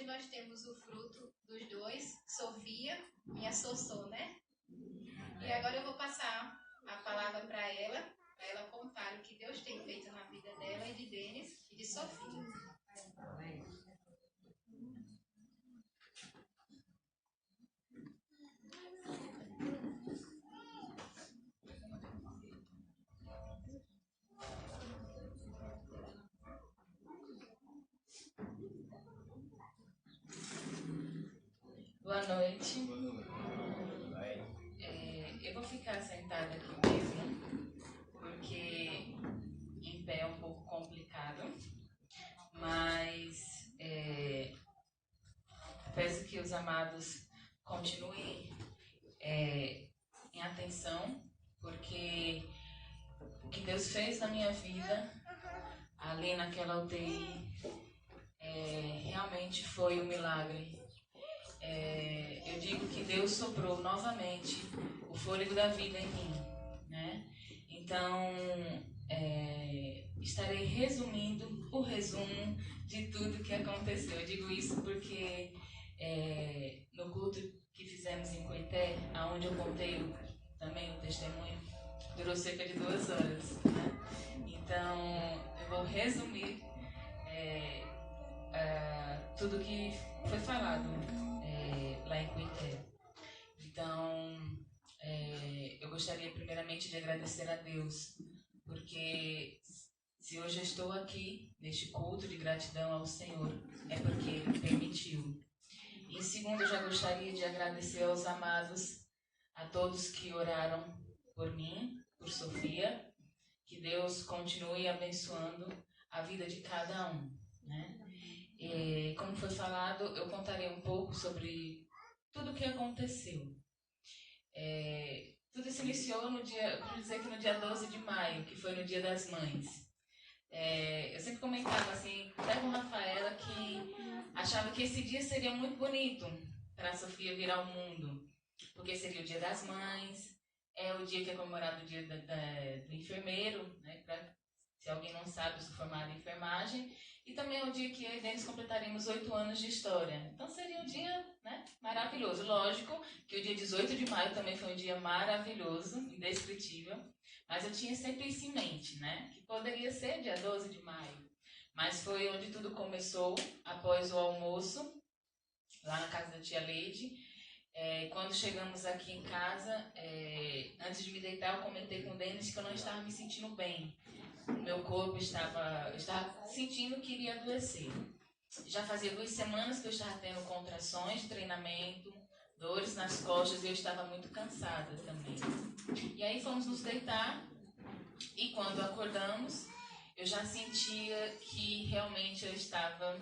nós temos o fruto dos dois, Sofia, minha Sossô, né? E agora eu vou passar a palavra para ela contar o que Deus tem feito na vida dela e de Denis e de Sofia. Boa noite. Eu vou ficar sentada aqui mesmo, porque em pé é um pouco complicado, mas peço que os amados continuem em atenção, porque o que Deus fez na minha vida, ali naquela UTI, realmente foi um milagre. Eu digo que Deus soprou novamente o fôlego da vida em mim, né? Então, estarei resumindo o resumo de tudo que aconteceu. Eu digo isso porque no culto que fizemos em Coité, onde eu contei também o testemunho, durou cerca de 2 horas, né? Então, eu vou resumir tudo que foi falado lá em Coité. Então, eu gostaria primeiramente de agradecer a Deus, porque se hoje eu estou aqui neste culto de gratidão ao Senhor, é porque Ele permitiu. Em segundo, eu já gostaria de agradecer aos amados, a todos que oraram por mim, por Sofia, que Deus continue abençoando a vida de cada um, né? Como foi falado, eu contarei um pouco sobre tudo o que aconteceu. Tudo se iniciou no dia 12 de maio, que foi no Dia das Mães. Eu sempre comentava assim, até com a Rafaela, que achava que esse dia seria muito bonito para a Sofia vir ao mundo, porque seria o Dia das Mães, é o dia que é comemorado o dia do enfermeiro, né? Se alguém não sabe, eu sou formada em enfermagem. E também é o dia que eu e Denis completaríamos 8 anos de história. Então seria um dia, né, maravilhoso. Lógico que o dia 18 de maio também foi um dia maravilhoso, indescritível. Mas eu tinha sempre isso em mente, né? Que poderia ser dia 12 de maio. Mas foi onde tudo começou, após o almoço, lá na casa da tia Leide. Quando chegamos aqui em casa, antes de me deitar, eu comentei com o Denis que eu não estava me sentindo bem. O meu corpo eu estava sentindo que iria adoecer. Já fazia 2 semanas que eu estava tendo contrações de treinamento, dores nas costas e eu estava muito cansada também. E aí fomos nos deitar e quando acordamos, eu já sentia que realmente eu estava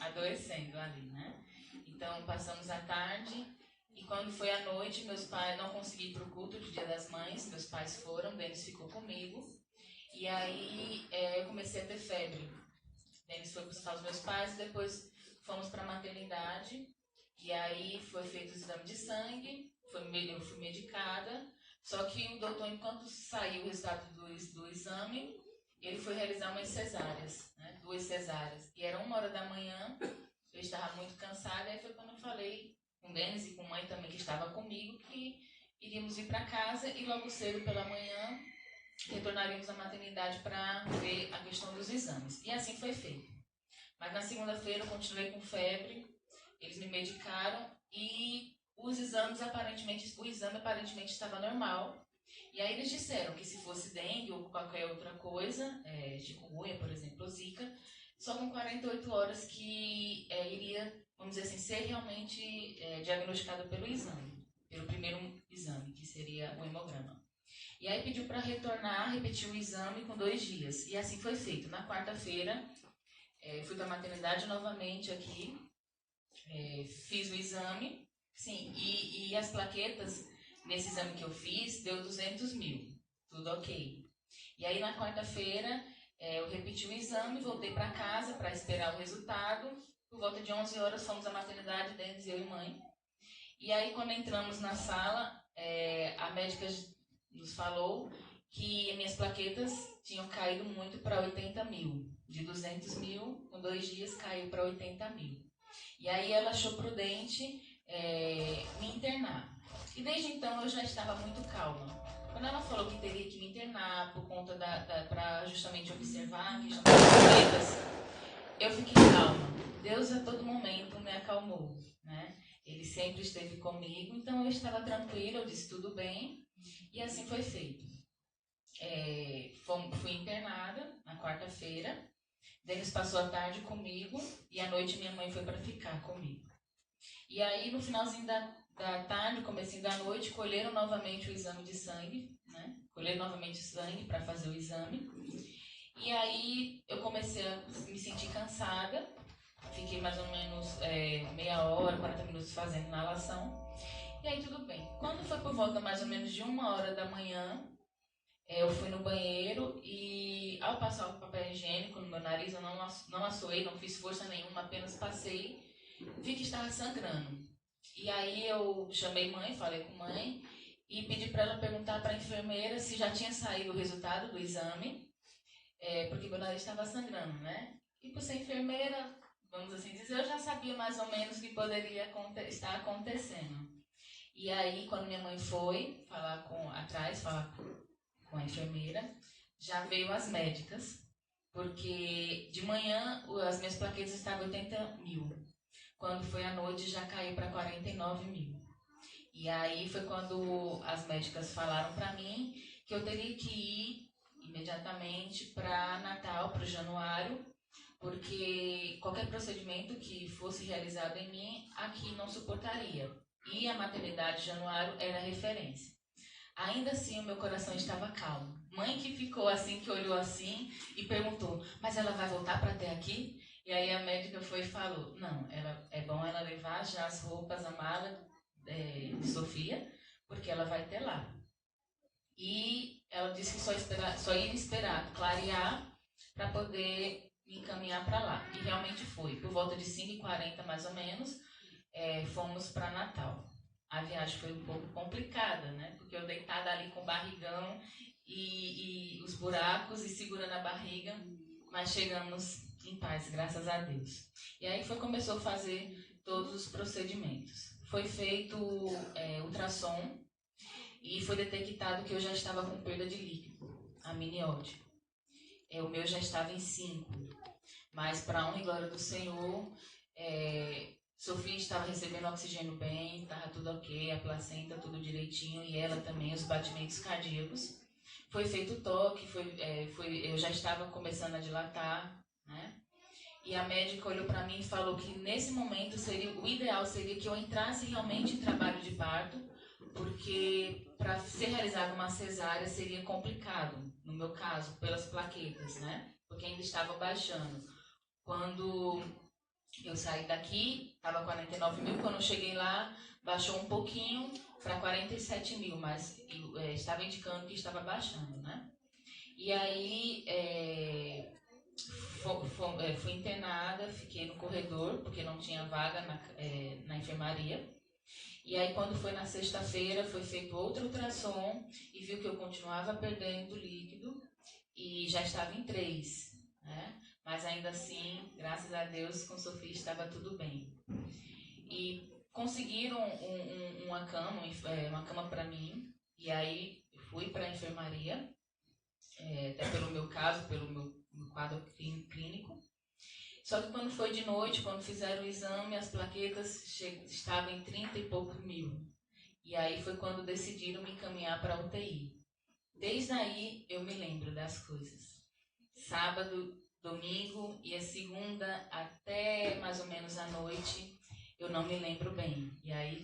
adoecendo ali, né? Então passamos a tarde e quando foi à noite, meus pais não conseguiram ir para o culto de Dia das Mães, meus pais foram, Denis ficou comigo. E aí eu comecei a ter febre. Denis foi buscar os meus pais e depois fomos para a maternidade. E aí foi feito o exame de sangue, eu fui medicada. Só que o doutor, enquanto saiu o resultado do exame, ele foi realizar umas cesáreas, né? 2 cesáreas. E era 1h da manhã, eu estava muito cansada. Aí foi quando eu falei com Denis e com a mãe também que estava comigo que iríamos ir para casa e logo cedo pela manhã retornaríamos à maternidade para ver a questão dos exames. E assim foi feito. Mas na segunda-feira eu continuei com febre, eles me medicaram e o exame aparentemente estava normal. E aí eles disseram que se fosse dengue ou qualquer outra coisa, chikungunya, por exemplo, ou zika, só com 48 horas que iria, vamos dizer assim, ser realmente diagnosticado pelo exame, pelo primeiro exame, que seria o hemograma. E aí pediu para retornar, repetir o exame com 2 dias. E assim foi feito. Na quarta-feira, fui para a maternidade novamente aqui, fiz o exame, sim, e as plaquetas, nesse exame que eu fiz, deu 200 mil, tudo ok. E aí na quarta-feira, eu repeti o exame, voltei para casa para esperar o resultado. Por volta de 11 horas fomos à maternidade, Denis, eu e mãe. E aí quando entramos na sala, a médica nos falou que minhas plaquetas tinham caído muito para 80 mil. De 200 mil, com 2 dias caiu para 80 mil. E aí ela achou prudente me internar. E desde então eu já estava muito calma. Quando ela falou que teria que me internar por conta para justamente observar a questão das plaquetas, eu fiquei calma. Deus a todo momento me acalmou, né? Ele sempre esteve comigo, então eu estava tranquila, eu disse tudo bem, e assim foi feito. Fui internada na quarta-feira, Denis passou a tarde comigo e à noite minha mãe foi para ficar comigo. E aí no finalzinho da tarde, comecinho da noite, colheram novamente o exame de sangue, né? Colheram novamente o sangue para fazer o exame. E aí eu comecei a me sentir cansada, fiquei mais ou menos meia hora, 40 minutos fazendo inalação. E aí tudo bem. Quando foi por volta mais ou menos de 1h da manhã, eu fui no banheiro e ao passar o papel higiênico no meu nariz, eu não assoei, não fiz força nenhuma, apenas passei, vi que estava sangrando. E aí eu chamei mãe, falei com mãe e pedi para ela perguntar para a enfermeira se já tinha saído o resultado do exame, porque meu nariz estava sangrando, né? E por ser enfermeira, vamos assim dizer, eu já sabia mais ou menos o que poderia estar acontecendo. E aí, quando minha mãe foi falar com a enfermeira, já veio as médicas, porque de manhã as minhas plaquetas estavam 80.000. Quando foi à noite já caiu para 49.000. E aí foi quando as médicas falaram para mim que eu teria que ir imediatamente para Natal, para o Januário, porque qualquer procedimento que fosse realizado em mim aqui não suportaria. E a maternidade Januário era referência. Ainda assim, o meu coração estava calmo. Mãe que ficou assim, que olhou assim e perguntou, mas ela vai voltar para até aqui? E aí a médica foi e falou, não, é bom ela levar já as roupas, a mala de Sofia, porque ela vai ter lá. E ela disse que só ia esperar clarear para poder me encaminhar para lá. E realmente foi. Por volta de 5h40 mais ou menos, fomos para Natal. A viagem foi um pouco complicada, né? Porque eu deitada ali com o barrigão e os buracos e segurando a barriga, mas chegamos em paz, graças a Deus. E aí começou a fazer todos os procedimentos. Foi feito ultrassom e foi detectado que eu já estava com perda de líquido, amniótico. O meu já estava em 5, mas para a honra e glória do Senhor, Sofia estava recebendo oxigênio bem, estava tudo ok, a placenta tudo direitinho e ela também, os batimentos cardíacos. Foi feito o toque, eu já estava começando a dilatar, né? E a médica olhou para mim e falou que nesse momento o ideal seria que eu entrasse realmente em trabalho de parto, porque para ser realizada uma cesárea seria complicado, no meu caso, pelas plaquetas, né? Porque ainda estava baixando. Quando eu saí daqui, estava 49.000, quando eu cheguei lá, baixou um pouquinho para 47.000, mas estava indicando que estava baixando, né? E aí fui internada, fiquei no corredor, porque não tinha vaga na enfermaria. E aí quando foi na sexta-feira, foi feito outro ultrassom e viu que eu continuava perdendo líquido e já estava em 3, né? Mas ainda assim, graças a Deus, com Sofia estava tudo bem. E conseguiram uma cama para mim, e aí fui para a enfermaria, até pelo meu caso, pelo meu quadro clínico. Só que quando foi de noite, quando fizeram o exame, as plaquetas estavam em 30 e poucos mil. E aí foi quando decidiram me encaminhar para a UTI. Desde aí eu me lembro das coisas. Sábado, domingo e a segunda até mais ou menos à noite, eu não me lembro bem. E aí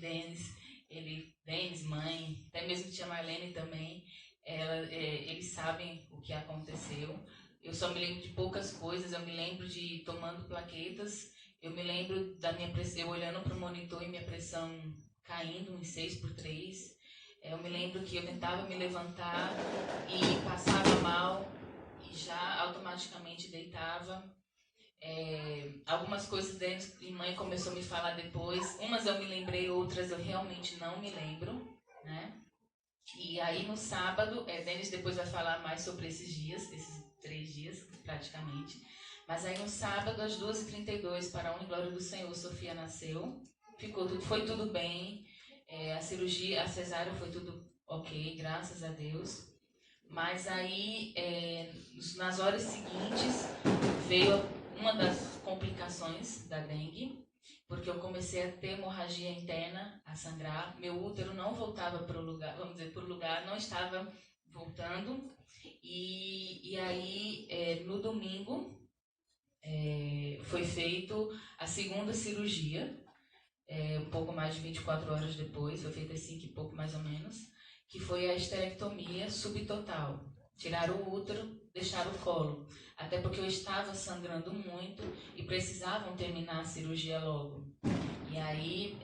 Denis, mãe, até mesmo tia Marlene também, eles sabem o que aconteceu. Eu só me lembro de poucas coisas, eu me lembro de tomando plaquetas, eu me lembro da minha pressão, eu olhando para o monitor e minha pressão caindo em 6/3. Eu me lembro que eu tentava me levantar e passava mal e já automaticamente deitava. Algumas coisas Denis e mãe começou a me falar depois, umas eu me lembrei, outras eu realmente não me lembro, né? E aí no sábado, Denis depois vai falar mais sobre esses 3 dias praticamente, Mas aí no sábado, às 2h32, para a honra e glória do Senhor, Sofia nasceu. Foi tudo bem. A cirurgia, a cesárea foi tudo ok, graças a Deus. Mas aí, nas horas seguintes, veio uma das complicações da dengue, porque eu comecei a ter hemorragia interna, a sangrar. Meu útero não voltava para o lugar, vamos dizer, para o lugar, não estava voltando. E aí, no domingo, foi feito a segunda cirurgia, um pouco mais de 24 horas depois, foi feita 5 e pouco mais ou menos, que foi a esterectomia subtotal. Tiraram o útero, deixaram o colo, até porque eu estava sangrando muito e precisavam terminar a cirurgia logo. E aí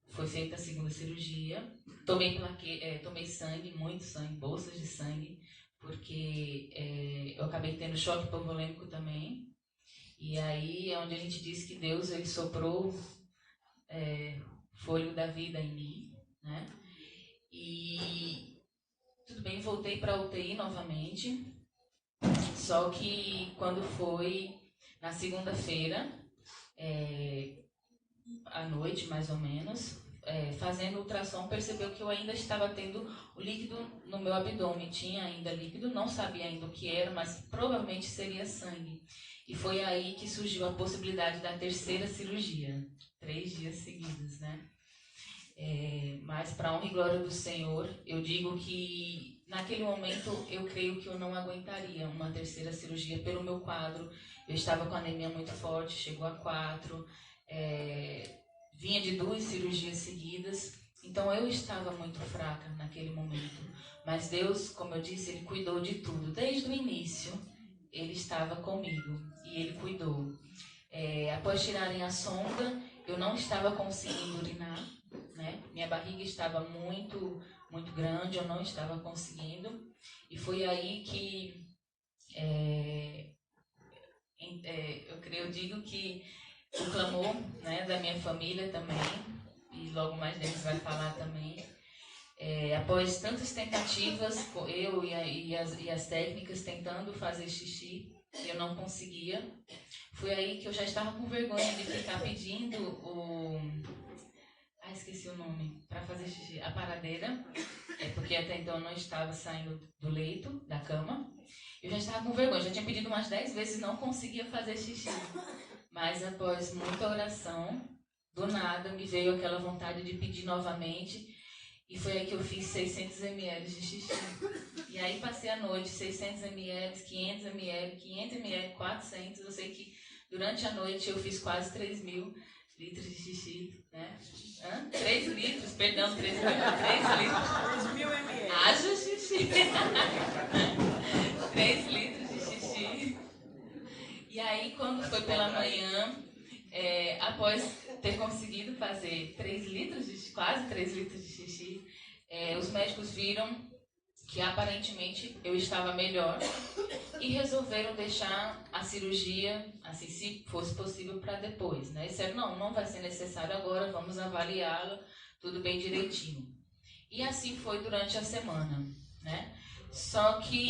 foi feita a segunda cirurgia, tomei sangue, muito sangue, bolsas de sangue, porque eu acabei tendo choque hipovolêmico também. E aí é onde a gente diz que Deus ele soprou fôlego da vida em mim, né? E tudo bem, voltei para a UTI novamente, só que quando foi na segunda-feira, à noite mais ou menos, fazendo ultrassom, percebeu que eu ainda estava tendo o líquido no meu abdômen, tinha ainda líquido, não sabia ainda o que era, mas provavelmente seria sangue. E foi aí que surgiu a possibilidade da terceira cirurgia, 3 dias seguidos, né? Mas para a honra e glória do Senhor, eu digo que naquele momento eu creio que eu não aguentaria uma terceira cirurgia pelo meu quadro. Eu estava com anemia muito forte, chegou a 4, vinha de 2 cirurgias seguidas, então eu estava muito fraca naquele momento. Mas Deus, como eu disse, Ele cuidou de tudo. Desde o início, Ele estava comigo e Ele cuidou. Após tirarem a sonda, eu não estava conseguindo urinar, né? Minha barriga estava muito, muito grande, eu não estava conseguindo. E foi aí que eu digo que o clamor, né, da minha família também, e logo mais Deus vai falar também, após tantas tentativas, eu e as técnicas tentando fazer xixi, eu não conseguia. Foi aí que eu já estava com vergonha de ficar pedindo esqueci o nome, para fazer xixi, a paradeira, porque até então eu não estava saindo do leito, da cama. Eu já estava com vergonha, já tinha pedido umas 10 vezes e não conseguia fazer xixi. Mas após muita oração, do nada me veio aquela vontade de pedir novamente. E foi aí que eu fiz 600 ml de xixi. E aí passei a noite, 600 ml, 500 ml, 500 ml, 400. Eu sei que durante a noite eu fiz quase 3.000 litros de xixi, né? 3 litros, perdão, 3 litros. 3.000 ml. Haja xixi. 3 litros de xixi. E aí, quando foi pela manhã, após ter conseguido fazer quase 3 litros de xixi, os médicos viram que aparentemente eu estava melhor e resolveram deixar a cirurgia, assim, se fosse possível, para depois, né? Disseram, não vai ser necessário agora, vamos avaliá-la, tudo bem direitinho. E assim foi durante a semana, né? Só que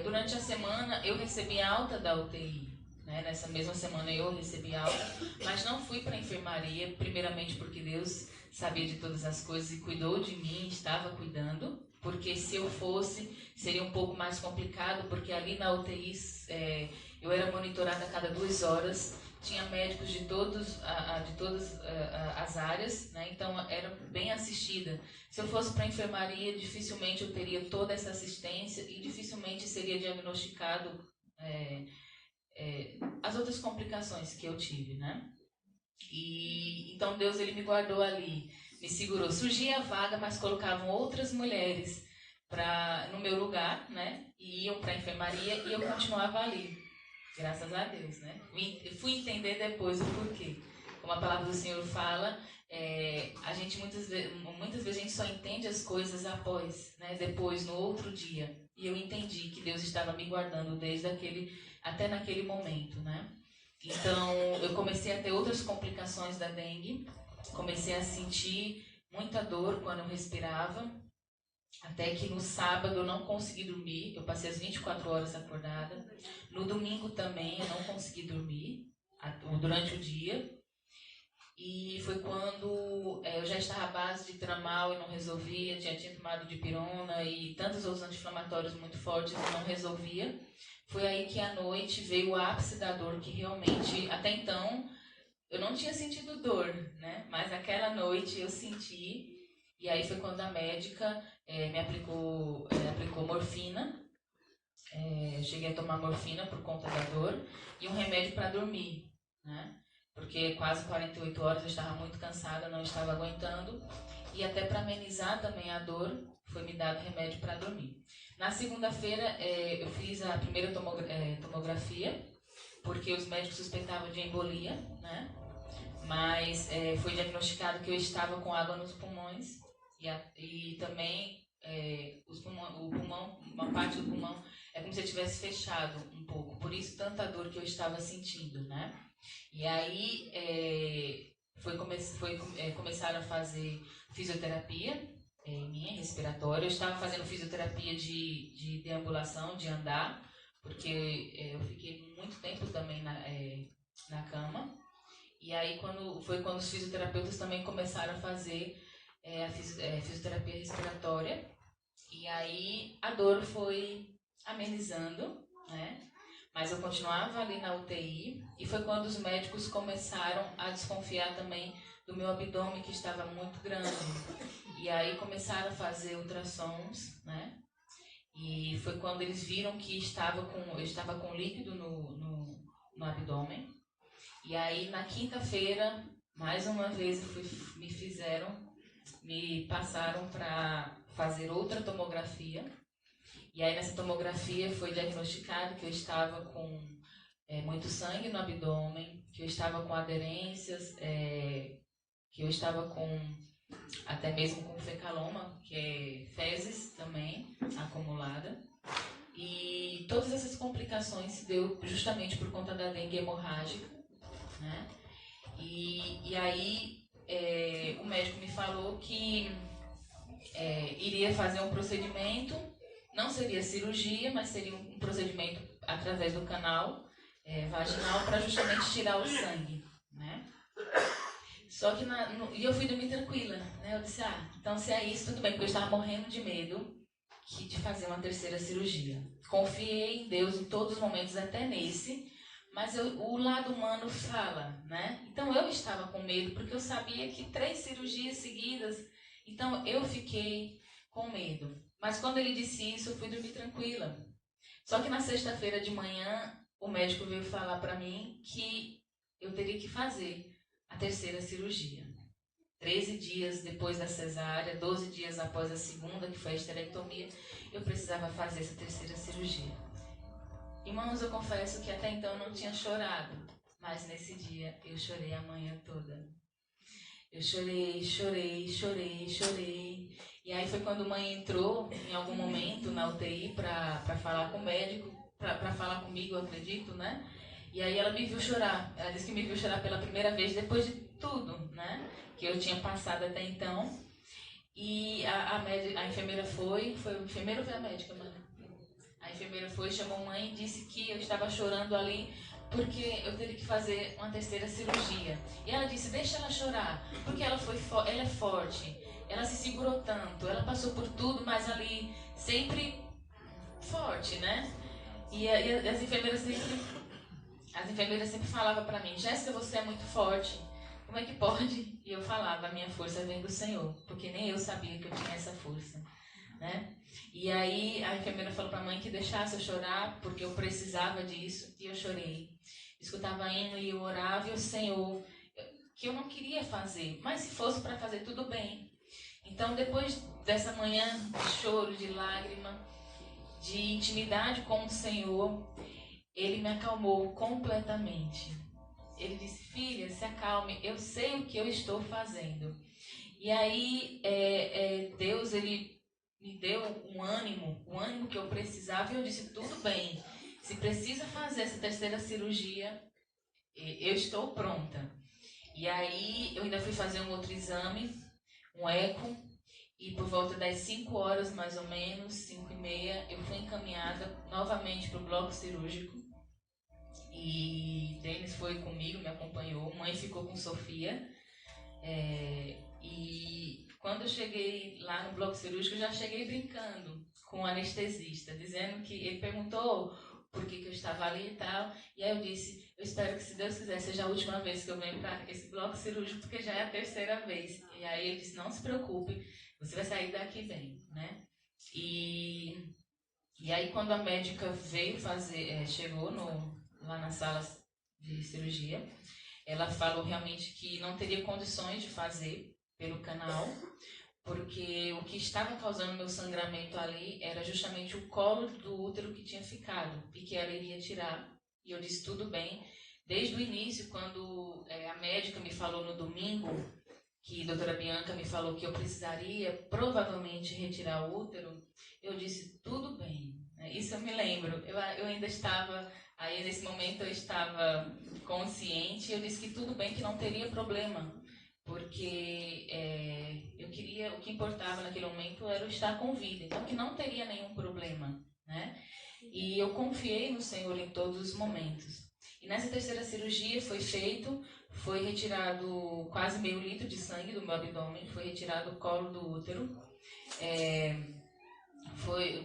durante a semana eu recebi alta da UTI. Nessa mesma semana eu recebi alta, mas não fui para a enfermaria, primeiramente porque Deus sabia de todas as coisas e cuidou de mim, estava cuidando, porque se eu fosse, seria um pouco mais complicado, porque ali na UTI eu era monitorada a cada 2 horas, tinha médicos de todas as áreas, né? Então era bem assistida. Se eu fosse para a enfermaria, dificilmente eu teria toda essa assistência e dificilmente seria diagnosticado as outras complicações que eu tive, né? E então Deus ele me guardou ali, me segurou. Surgia a vaga, mas colocavam outras mulheres no meu lugar, né? E iam para a enfermaria e eu continuava ali, graças a Deus, né? Fui entender depois o porquê. Como a palavra do Senhor fala, a gente muitas vezes a gente só entende as coisas após, né? Depois, no outro dia. E eu entendi que Deus estava me guardando até naquele momento, né? Então, eu comecei a ter outras complicações da dengue, comecei a sentir muita dor quando eu respirava, Até que no sábado eu não consegui dormir, eu passei as 24 horas acordada. No domingo também eu não consegui dormir durante o dia. E foi quando eu já estava à base de tramal e não resolvia, tinha tomado dipirona e tantos outros anti-inflamatórios muito fortes e não resolvia. Foi aí que à noite veio o ápice da dor, que realmente, até então, eu não tinha sentido dor, né? Mas aquela noite eu senti, e aí foi quando a médica me aplicou morfina. Eu cheguei a tomar morfina por conta da dor e um remédio para dormir, né? Porque quase 48 horas eu estava muito cansada, não estava aguentando. E até para amenizar também a dor, foi me dado remédio para dormir. Na segunda-feira eu fiz a primeira tomografia, porque os médicos suspeitavam de embolia, né? Mas foi diagnosticado que eu estava com água nos pulmões e também o pulmão, uma parte do pulmão é como se eu tivesse fechado um pouco, por isso tanta dor que eu estava sentindo, né? E aí começaram a fazer fisioterapia minha, respiratória. Eu estava fazendo fisioterapia de deambulação, de andar, porque eu fiquei muito tempo também na cama. E aí quando os fisioterapeutas também começaram a fazer a fisioterapia respiratória. E aí a dor foi amenizando, né? Mas eu continuava ali na UTI e foi quando os médicos começaram a desconfiar também do meu abdômen, que estava muito grande. E aí começaram a fazer ultrassons, né? E foi quando eles viram que eu estava com líquido no abdômen. E aí na quinta-feira, mais uma vez, me passaram para fazer outra tomografia. E aí nessa tomografia foi diagnosticado que eu estava com muito sangue no abdômen, que eu estava com aderências, que eu estava até mesmo com fecaloma, que é fezes também acumulada. E todas essas complicações se deu justamente por conta da dengue hemorrágica, né? E aí o médico me falou que iria fazer um procedimento. Não seria cirurgia, mas seria um procedimento através do canal vaginal para justamente tirar o sangue, né? Só que e eu fui dormir tranquila, né? Eu disse, então se é isso, tudo bem, porque eu estava morrendo de medo de fazer uma terceira cirurgia. Confiei em Deus em todos os momentos, até nesse, mas o lado humano fala, né? Então eu estava com medo, porque eu sabia que 3 cirurgias seguidas, então eu fiquei com medo. Mas quando ele disse isso, eu fui dormir tranquila. Só que na sexta-feira de manhã, o médico veio falar para mim que eu teria que fazer a terceira cirurgia. 13 dias depois da cesárea, 12 dias após a segunda, que foi a esterectomia, eu precisava fazer essa terceira cirurgia. Irmãos, eu confesso que até então eu não tinha chorado, mas nesse dia eu chorei a manhã toda. Eu chorei. E aí foi quando a mãe entrou em algum momento na UTI para falar com o médico, para falar comigo, eu acredito, né? E aí ela me viu chorar. Ela disse que me viu chorar pela primeira vez depois de tudo, né? Que eu tinha passado até então. E a enfermeira foi a enfermeira ou foi a médica, mãe? A enfermeira chamou a mãe e disse que eu estava chorando ali porque eu teria que fazer uma terceira cirurgia. E ela disse, deixa ela chorar, porque ela é forte, ela se segurou tanto, ela passou por tudo, mas ali sempre forte, né? E as enfermeiras sempre falavam para mim, Jéssica, você é muito forte, como é que pode? E eu falava, a minha força vem do Senhor, porque nem eu sabia que eu tinha essa força, né? E aí a enfermeira falou para a mãe que deixasse eu chorar, porque eu precisava disso, e eu chorei. Escutava hino e eu orava, e o Senhor, que eu não queria fazer, mas se fosse para fazer, tudo bem. Então, depois dessa manhã de choro, de lágrima, de intimidade com o Senhor, Ele me acalmou completamente. Ele disse, filha, se acalme, eu sei o que eu estou fazendo. E aí, Deus, Ele me deu um ânimo que eu precisava, e eu disse, tudo bem, se precisa fazer essa terceira cirurgia, eu estou pronta. E aí, eu ainda fui fazer um outro exame, um eco, E por volta das 5 horas, mais ou menos, 5h30, eu fui encaminhada novamente para o bloco cirúrgico. E Denis foi comigo, me acompanhou. Mãe ficou com Sofia. E quando eu cheguei lá no bloco cirúrgico, eu já cheguei brincando com o anestesista, dizendo que ele perguntou por que eu estava ali e tal. E aí eu disse, eu espero que, se Deus quiser, seja a última vez que eu venho para esse bloco cirúrgico, porque já é a terceira vez. E aí ele disse, não se preocupe, você vai sair daqui bem, né? E aí quando a médica veio fazer, chegou lá na sala de cirurgia, ela falou realmente que não teria condições de fazer pelo canal, porque o que estava causando meu sangramento ali era justamente o colo do útero que tinha ficado e que ela iria tirar. E eu disse, tudo bem. Desde o início, quando a médica me falou no domingo, que a doutora Bianca me falou que eu precisaria provavelmente retirar o útero, eu disse, tudo bem. Isso eu me lembro. Eu ainda estava, aí nesse momento eu estava consciente, eu disse que tudo bem, que não teria problema. Porque eu queria, o que importava naquele momento era eu estar com vida, então que não teria nenhum problema, né? E eu confiei no Senhor em todos os momentos. E nessa terceira cirurgia foi retirado quase meio litro de sangue do meu abdômen, foi retirado o colo do útero.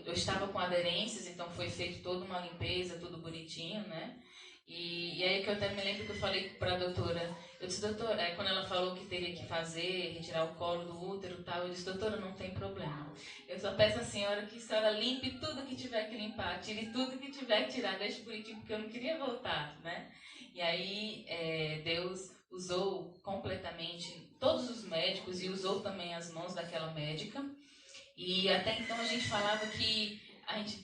Eu estava com aderências, então foi feito toda uma limpeza, tudo bonitinho, né? E aí que eu até me lembro que eu falei para a doutora, eu disse, doutora, quando ela falou que teria que fazer, retirar o colo do útero e tal, eu disse, doutora, não tem problema. Eu só peço à senhora que a senhora limpe tudo que tiver que limpar, tire tudo que tiver que tirar, deixe bonitinho, porque eu não queria voltar, né? E aí Deus usou completamente todos os médicos e usou também as mãos daquela médica. E até então a gente falava que, a gente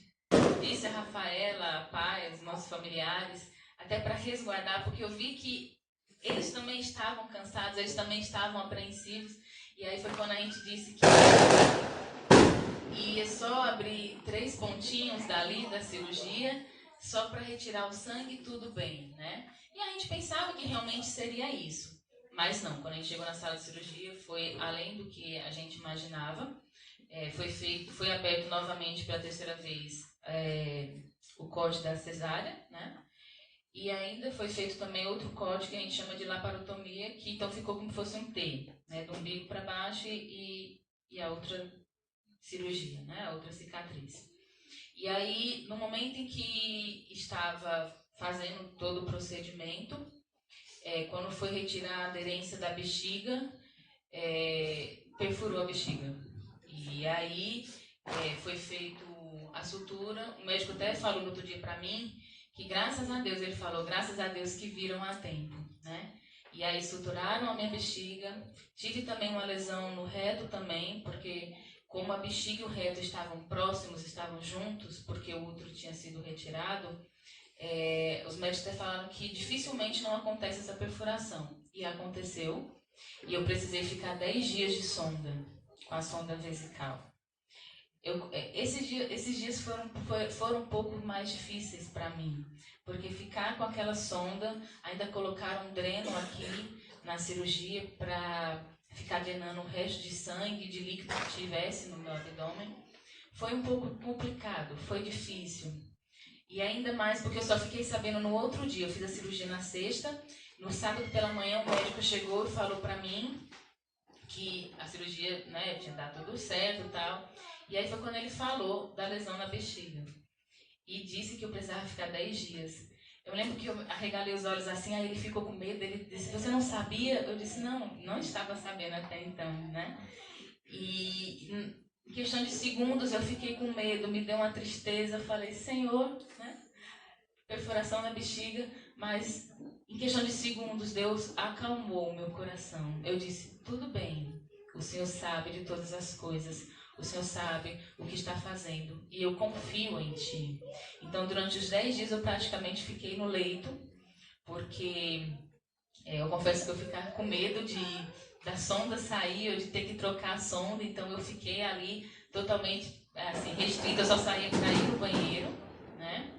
disse a Rafaela, a pai, os nossos familiares, até para resguardar, porque eu vi que eles também estavam cansados, eles também estavam apreensivos. E aí foi quando a gente disse que ia só abrir 3 pontinhos dali da cirurgia, só para retirar o sangue, tudo bem, né? E a gente pensava que realmente seria isso. Mas não, quando a gente chegou na sala de cirurgia, foi além do que a gente imaginava. Foi aberto novamente pela terceira vez o corte da cesárea, né? E ainda foi feito também outro corte que a gente chama de laparotomia, que então ficou como se fosse um T, né? Do umbigo para baixo e a outra cirurgia, né? A outra cicatriz. E aí, no momento em que estava fazendo todo o procedimento, quando foi retirar a aderência da bexiga, perfurou a bexiga. E aí foi feito a sutura. O médico até falou no outro dia para mim que graças a Deus, ele falou, graças a Deus que viram a tempo, né? E aí suturaram a minha bexiga. Tive também uma lesão no reto também, porque como a bexiga e o reto estavam próximos, estavam juntos, porque o útero tinha sido retirado, os médicos até falaram que dificilmente não acontece essa perfuração. E aconteceu. E eu precisei ficar 10 dias de sonda, com a sonda vesical. Esses dias foram um pouco mais difíceis para mim, porque ficar com aquela sonda, ainda colocaram um dreno aqui na cirurgia para ficar drenando o resto de sangue, de líquido que tivesse no meu abdômen, foi um pouco complicado, foi difícil. E ainda mais porque eu só fiquei sabendo no outro dia, eu fiz a cirurgia na sexta, no sábado pela manhã o médico chegou e falou para mim que a cirurgia, né, tinha dado tudo certo e tal. E aí foi quando ele falou da lesão na bexiga. E disse que eu precisava ficar 10 dias. Eu lembro que eu arregalei os olhos assim, aí ele ficou com medo. Ele disse, você não sabia? Eu disse, não estava sabendo até então, né? E em questão de segundos eu fiquei com medo, me deu uma tristeza. Eu falei, Senhor, né? Perfuração na bexiga. Mas em questão de segundos Deus acalmou o meu coração. Eu disse, tudo bem, o Senhor sabe de todas as coisas. O Senhor sabe o que está fazendo e eu confio em Ti. Então, durante os 10 dias eu praticamente fiquei no leito, porque eu confesso que eu ficava com medo da sonda sair, ou de ter que trocar a sonda. Então, eu fiquei ali totalmente assim, restrita, eu só saía para ir no banheiro, né?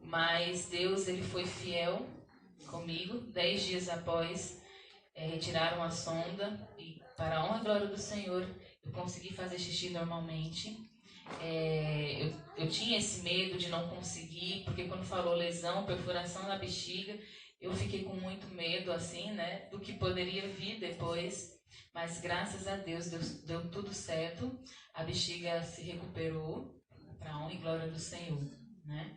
Mas Deus, Ele foi fiel comigo. 10 dias após, retiraram a sonda e, para a honra e glória do Senhor, eu consegui fazer xixi normalmente. Eu tinha esse medo de não conseguir, porque quando falou lesão, perfuração na bexiga, eu fiquei com muito medo, assim, né, do que poderia vir depois. Mas graças a Deus deu tudo certo. A bexiga se recuperou para a honra e glória do Senhor, né?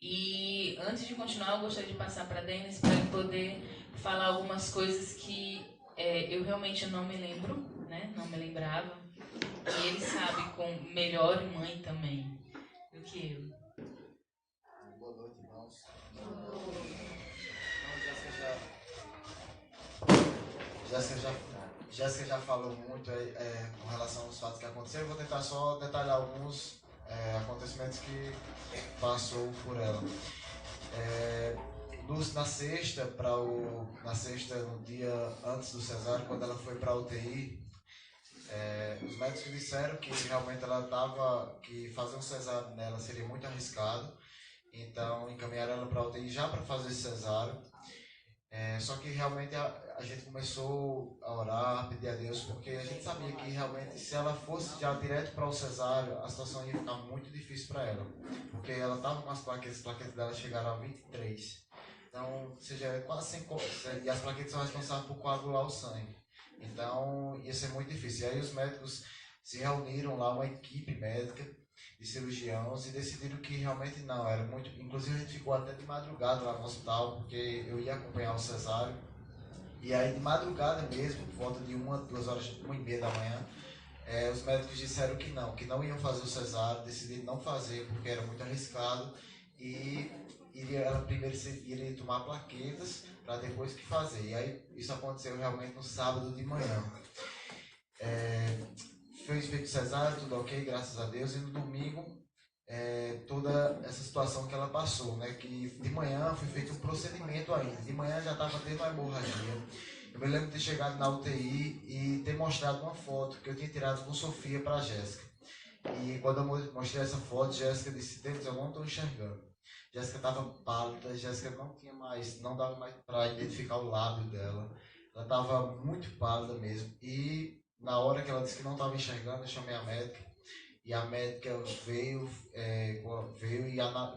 E antes de continuar, eu gostaria de passar para Denis para ele poder falar algumas coisas que eu realmente não me lembro, né? Não me lembrava. E ele sabe com melhor mãe também do que eu. Boa noite, irmãos. Jéssica já falou muito com relação aos fatos que aconteceram. Eu vou tentar só detalhar alguns acontecimentos que passou por ela. Na sexta, no dia antes do cesáreo, quando ela foi para a UTI, os médicos disseram que realmente que fazer um cesáreo nela seria muito arriscado. Então encaminharam ela para a UTI já para fazer cesáreo. Só que realmente a gente começou a orar, a pedir a Deus, porque a gente sabia que realmente se ela fosse já direto para o cesáreo, a situação ia ficar muito difícil para ela, porque ela estava com as plaquetas dela chegaram a 23. Então, ou seja, é quase 5, e as plaquetas são responsáveis por coagular o sangue. Então, ia ser muito difícil. E aí os médicos se reuniram lá, uma equipe médica de cirurgiãos, e decidiram que realmente não, era muito... Inclusive a gente ficou até de madrugada lá no hospital, porque eu ia acompanhar o cesáreo, e aí de madrugada mesmo, por volta de 1h da manhã, os médicos disseram que não iam fazer o cesáreo, decidiram não fazer porque era muito arriscado, e ela primeiro iria tomar plaquetas para depois que fazer. E aí isso aconteceu realmente no sábado de manhã. Fez feito cesáreo, tudo ok, graças a Deus. E no domingo, toda essa situação que ela passou, né? Que de manhã foi feito um procedimento ainda. De manhã já estava tendo uma hemorragia. Eu me lembro de ter chegado na UTI e ter mostrado uma foto que eu tinha tirado com Sofia para a Jéssica. E quando eu mostrei essa foto, Jéssica disse: Denis, eu não estou enxergando. Jéssica estava pálida, Jéssica não dava mais para identificar o lábio dela. Ela estava muito pálida mesmo. E na hora que ela disse que não estava enxergando, eu chamei a médica. E a médica veio e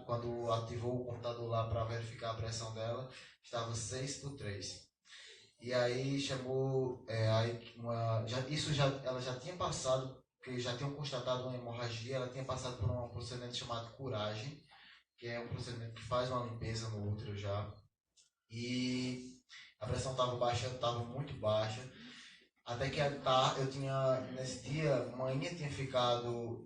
quando ativou o computador lá para verificar a pressão dela, estava 6/3. E aí chamou, ela já tinha passado, porque já tinham constatado uma hemorragia, ela tinha passado por um procedimento chamado curagem, que é um procedimento que faz uma limpeza no útero já. E a pressão estava baixando, estava muito baixa. Até que eu tinha, nesse dia, manhã tinha ficado,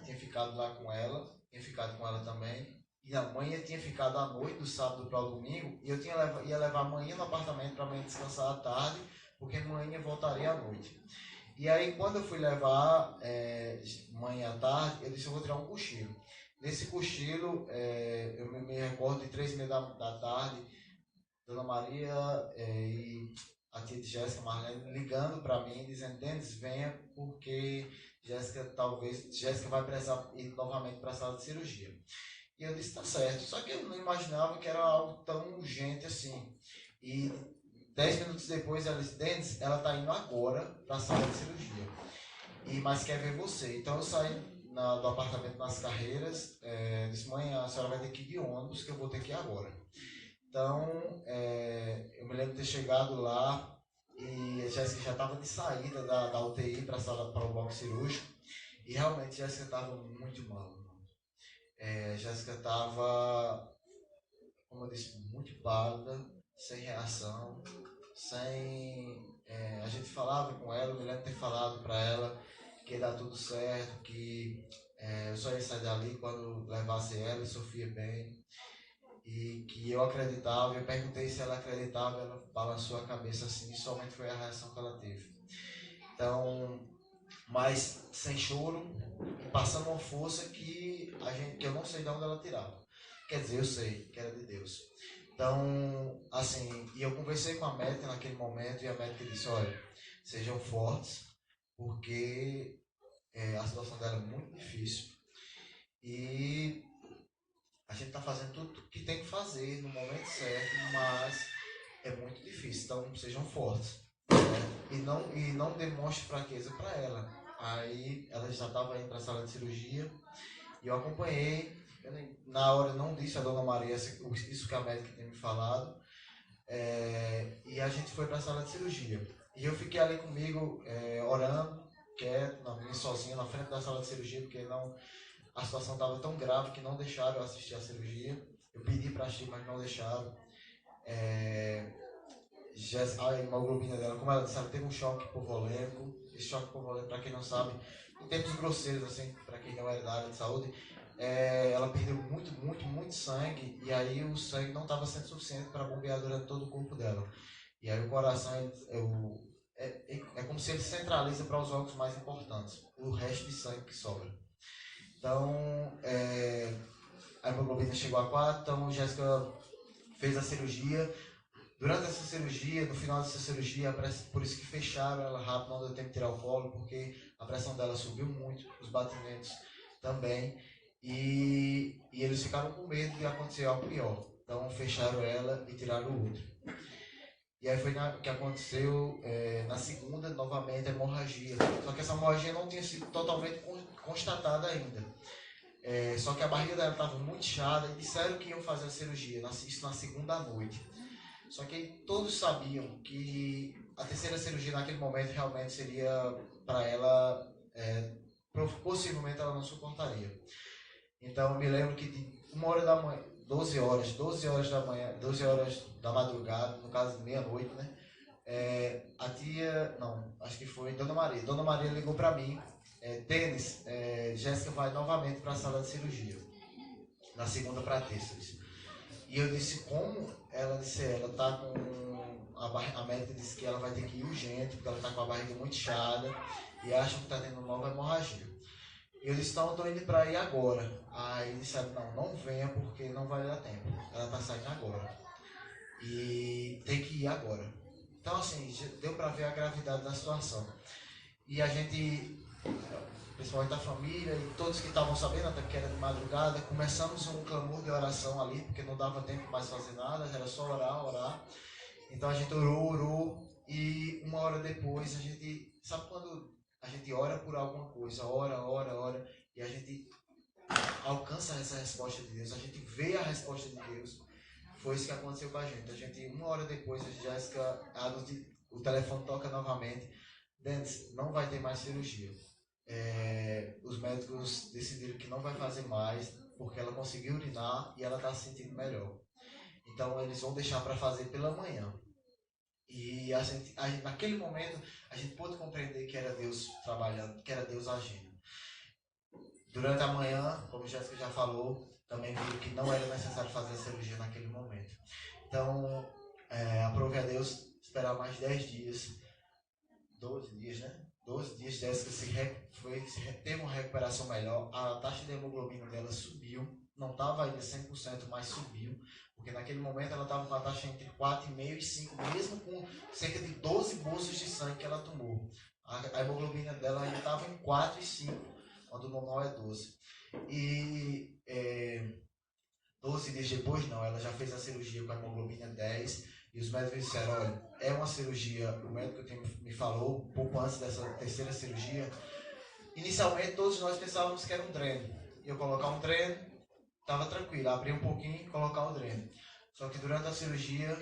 tinha ficado lá com ela, tinha ficado com ela também. E a manhã tinha ficado à noite, do sábado para o domingo, e eu ia levar a manhã no apartamento para mãe descansar à tarde, porque manhã voltaria à noite. E aí, quando eu fui levar manhã à tarde, eu disse: eu vou tirar um cochilo. Nesse cochilo, eu me recordo de 3h30 da tarde, Dona Maria e a tia de Jéssica, Marlene, ligando para mim, dizendo: Denis, venha, porque Jéssica vai precisar ir novamente para a sala de cirurgia. E eu disse: tá certo. Só que eu não imaginava que era algo tão urgente assim. E 10 minutos depois ela disse: Denis, ela está indo agora para a sala de cirurgia, mas quer ver você. Então eu saí do apartamento nas Carreiras, disse: mãe, a senhora vai ter que ir de ônibus, que eu vou ter que ir agora. Então, eu me lembro de ter chegado lá e a Jéssica já estava de saída da UTI para o bloco cirúrgico, e realmente Jéssica estava muito mal. Jéssica estava, como eu disse, muito pálida, sem reação, a gente falava com ela, eu me lembro de ter falado para ela que ia dar tudo certo, que eu só ia sair dali quando levasse ela e Sofia bem. E que eu acreditava, eu perguntei se ela acreditava, ela balançou a cabeça assim, e somente foi a reação que ela teve. Então, mas sem choro, passando uma força que eu não sei de onde ela tirava. Quer dizer, eu sei que era de Deus. Então, assim, e eu conversei com a médica naquele momento, e a médica disse: olha, sejam fortes, porque a situação dela é muito difícil. E a gente está fazendo tudo que tem que fazer no momento certo, mas é muito difícil, então sejam fortes, né? E não demonstre fraqueza para ela. Aí ela já estava indo para a sala de cirurgia e eu acompanhei. Na hora eu não disse a Dona Maria isso que a médica tinha me falado, e a gente foi para a sala de cirurgia. E eu fiquei ali comigo, orando, quieto, sozinho na frente da sala de cirurgia, porque a situação estava tão grave que não deixaram eu assistir a cirurgia. Eu pedi para assistir, mas não deixaram. A hemoglobina dela, como ela disse, ela teve um choque hipovolêmico. Esse choque hipovolêmico, para quem não sabe, em termos grosseiros, assim, para quem não é da área de saúde, ela perdeu muito sangue, e aí o sangue não estava sendo suficiente para bombear durante todo o corpo dela. E aí o coração é como se ele centraliza para os órgãos mais importantes, o resto de sangue que sobra. Então, a hemoglobina chegou a 4, então Jéssica fez a cirurgia. Durante essa cirurgia, no final dessa cirurgia, por isso que fecharam ela rápido, não deu tempo de tirar o colo, porque a pressão dela subiu muito, os batimentos também, e eles ficaram com medo de acontecer algo pior. Então fecharam ela e tiraram o útero. E aí foi que aconteceu na segunda, novamente, a hemorragia. Só que essa hemorragia não tinha sido totalmente constatada ainda. Só que a barriga dela estava muito inchada e disseram que iam fazer a cirurgia, isso na segunda noite. Só que todos sabiam que a terceira cirurgia naquele momento realmente seria para ela, possivelmente ela não suportaria. Então eu me lembro que de 1h da manhã, 12 horas da manhã, 12 horas da madrugada, no caso meia-noite, né? A tia, não, acho que foi Dona Maria. Dona Maria ligou para mim, Denis, Jéssica vai novamente para a sala de cirurgia, na segunda para terça. E eu disse, como? Ela disse, ela tá com a médica disse que ela vai ter que ir urgente, porque ela está com a barriga muito inchada e acham que está tendo nova hemorragia. E eu disse, então eu estou indo para ir agora. Aí eles disseram, não venha porque não vai dar tempo. Ela está saindo agora. E tem que ir agora. Então assim, deu para ver a gravidade da situação. E a gente, principalmente a família e todos que estavam sabendo, até que era de madrugada, começamos um clamor de oração ali, porque não dava tempo mais fazer nada, era só orar. Então a gente orou, e 1 hora depois a gente, sabe quando a gente ora por alguma coisa, ora, e a gente alcança essa resposta de Deus, a gente vê a resposta de Deus. Foi isso que aconteceu com a gente. 1 hora depois, a Jéssica, o telefone toca novamente, Denis, não vai ter mais cirurgia. Os médicos decidiram que não vai fazer mais, porque ela conseguiu urinar e ela está se sentindo melhor. Então eles vão deixar para fazer pela manhã. E naquele momento a gente pôde compreender que era Deus trabalhando, que era Deus agindo. Durante a manhã, como Jéssica já falou, também viu que não era necessário fazer a cirurgia naquele momento. Então, aprove a Deus esperar mais 10 dias, 12 dias, né? 12 dias, Jéssica teve uma recuperação melhor, a taxa de hemoglobina dela subiu, não estava ainda 100%, mas subiu, porque naquele momento ela estava com a taxa entre 4,5 e 5, mesmo com cerca de 12 bolsas de sangue que ela tomou. A hemoglobina dela ainda estava em 4 e 5, quando o normal é 12. E 12 dias depois, ela já fez a cirurgia com a hemoglobina 10, e os médicos disseram, olha, é uma cirurgia, o médico me falou, um pouco antes dessa terceira cirurgia, inicialmente todos nós pensávamos que era um dreno. Eu colocar um dreno, estava tranquilo, abrir um pouquinho e colocar o dreno. Só que durante a cirurgia,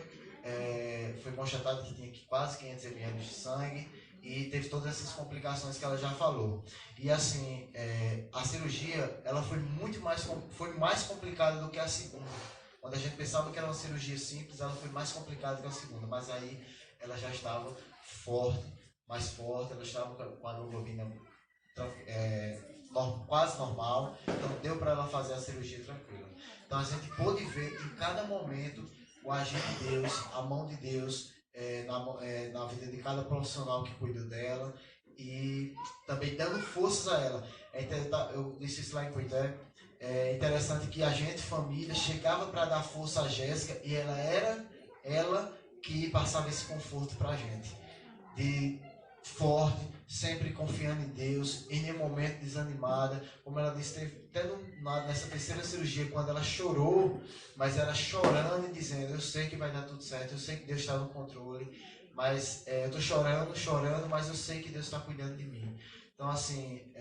foi constatado que tinha quase 500 ml de sangue, e teve todas essas complicações que ela já falou. E assim, a cirurgia, ela foi mais complicada do que a segunda. Quando a gente pensava que era uma cirurgia simples, ela foi mais complicada que a segunda. Mas aí ela já estava mais forte, ela estava com a hemoglobina quase normal. Então deu para ela fazer a cirurgia tranquila. Então a gente pôde ver em cada momento o agir de Deus, a mão de Deus na vida de cada profissional que cuida dela, e também dando forças a ela. Eu disse isso lá em Coité. É interessante que a gente, família, chegava para dar força a Jéssica, e ela que passava esse conforto para a gente, de forte, sempre confiando em Deus, em nenhum momento desanimada. Como ela disse, teve até nessa terceira cirurgia, quando ela chorou, mas ela chorando e dizendo: eu sei que vai dar tudo certo, eu sei que Deus está no controle, mas eu estou chorando, mas eu sei que Deus está cuidando de mim. Então, assim,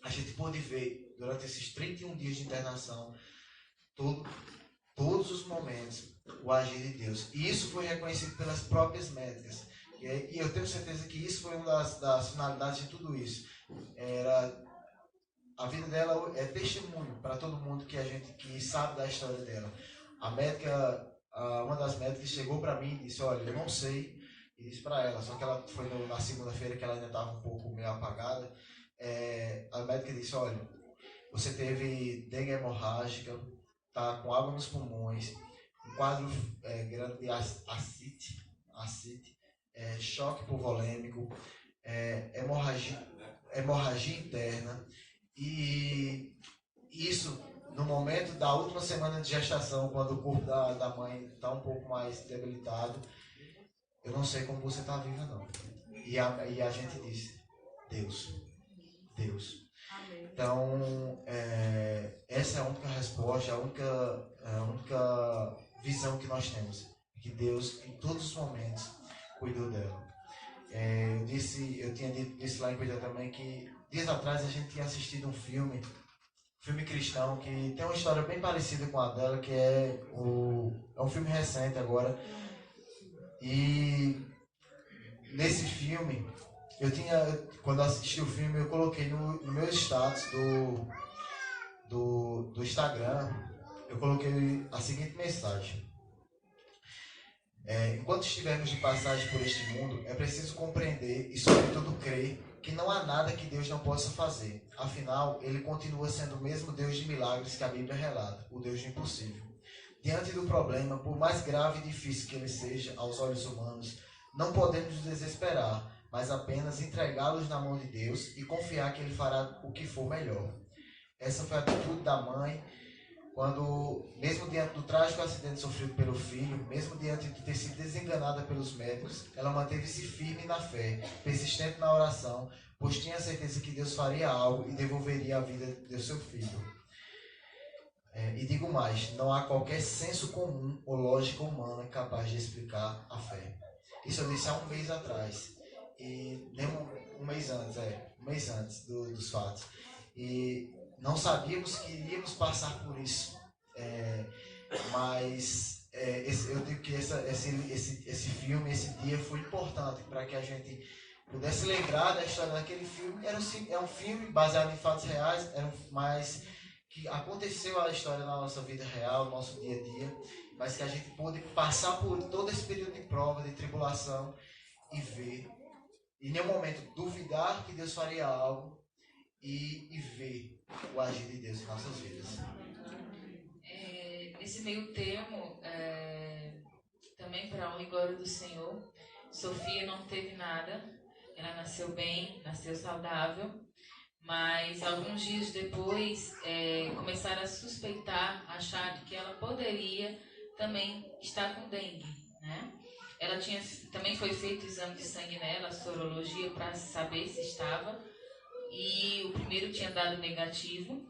a gente pôde ver durante esses 31 dias de internação todos os momentos o agir de Deus. E isso foi reconhecido pelas próprias médicas. E eu tenho certeza que isso foi uma das finalidades de tudo isso. A vida dela é testemunho para todo mundo que sabe da história dela. Uma das médicas chegou para mim e disse: olha, eu não sei, e disse para ela, só que ela foi na segunda-feira, que ela ainda estava um pouco meio apagada. A médica disse: olha, você teve dengue hemorrágica, tá com água nos pulmões, um quadro grande de ascite, choque hipovolêmico, hemorragia interna, e isso no momento da última semana de gestação, quando o corpo da mãe está um pouco mais debilitado. Eu não sei como você está viva, não. E a gente disse: Deus. Então, essa é a única resposta, a única visão que nós temos, que Deus, em todos os momentos, cuidou dela. Eu tinha dito lá em Cuidado também, que dias atrás a gente tinha assistido um filme cristão, que tem uma história bem parecida com a dela, que é um filme recente agora. E nesse filme, quando eu assisti o filme, eu coloquei no meu status do Instagram, eu coloquei a seguinte mensagem: enquanto estivermos de passagem por este mundo, é preciso compreender e, sobretudo, crer que não há nada que Deus não possa fazer. Afinal, Ele continua sendo o mesmo Deus de milagres que a Bíblia relata, o Deus do impossível. Diante do problema, por mais grave e difícil que ele seja aos olhos humanos, não podemos nos desesperar, mas apenas entregá-los na mão de Deus e confiar que Ele fará o que for melhor. Essa foi a atitude da mãe, quando, mesmo diante do trágico acidente sofrido pelo filho, mesmo diante de ter sido desenganada pelos médicos, ela manteve-se firme na fé, persistente na oração, pois tinha certeza que Deus faria algo e devolveria a vida de seu filho. E digo mais, não há qualquer senso comum ou lógica humana capaz de explicar a fé. Isso eu disse há um mês atrás, e nem um mês antes dos fatos. E não sabíamos que iríamos passar por isso, mas eu digo que esse filme, esse dia foi importante para que a gente pudesse lembrar da história daquele filme. É um filme baseado em fatos reais, mas que aconteceu a história na nossa vida real, no nosso dia a dia, mas que a gente pôde passar por todo esse período de prova, de tribulação, e ver, em nenhum momento duvidar que Deus faria algo, e ver o agir de Deus em nossas vidas. Nesse meio termo, também para a honra e glória do Senhor, Sofia não teve nada, ela nasceu bem, nasceu saudável, mas alguns dias depois começaram a suspeitar, achar que ela poderia também estar com dengue, né? Também foi feito exame de sangue nela, sorologia, para saber se estava, e o primeiro tinha dado negativo,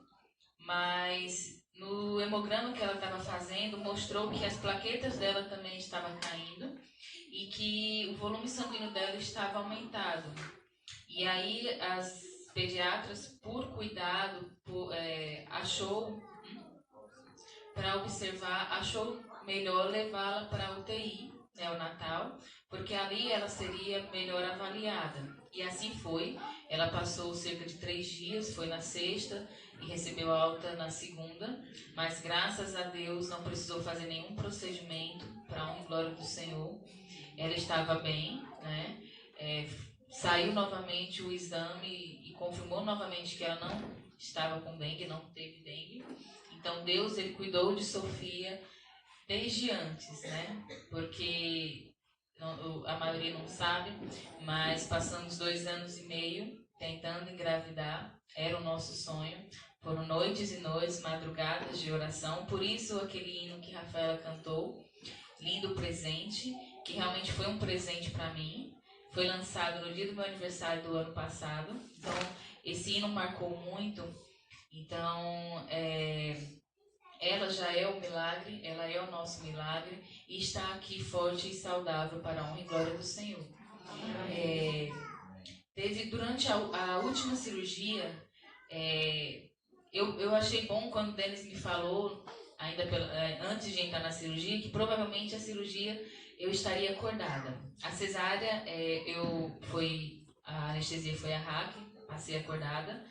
mas no hemograma que ela estava fazendo mostrou que as plaquetas dela também estavam caindo e que o volume sanguíneo dela estava aumentado. E aí as pediatras, por cuidado, achou melhor levá-la para a UTI neonatal, porque ali ela seria melhor avaliada. E assim foi. Ela passou cerca de 3 dias, foi na sexta e recebeu alta na segunda, mas graças a Deus não precisou fazer nenhum procedimento, para a honra e glória do Senhor. Ela estava bem, né? Saiu novamente o exame e confirmou novamente que ela não estava com dengue, não teve dengue. Então Deus, Ele cuidou de Sofia desde antes, né? Porque a maioria não sabe, mas passamos 2 anos e meio tentando engravidar, era o nosso sonho. Foram noites e noites, madrugadas de oração. Por isso aquele hino que Rafaela cantou, Lindo Presente, que realmente foi um presente para mim. foi lançado no dia do meu aniversário do ano passado. Então, esse hino marcou muito. Então, ela já é o milagre, ela é o nosso milagre e está aqui forte e saudável para a honra e glória do Senhor. Teve durante a última cirurgia, eu achei bom quando o Denis me falou, ainda antes de entrar na cirurgia, que provavelmente a cirurgia eu estaria acordada. A cesárea, a anestesia foi a RAC, passei acordada.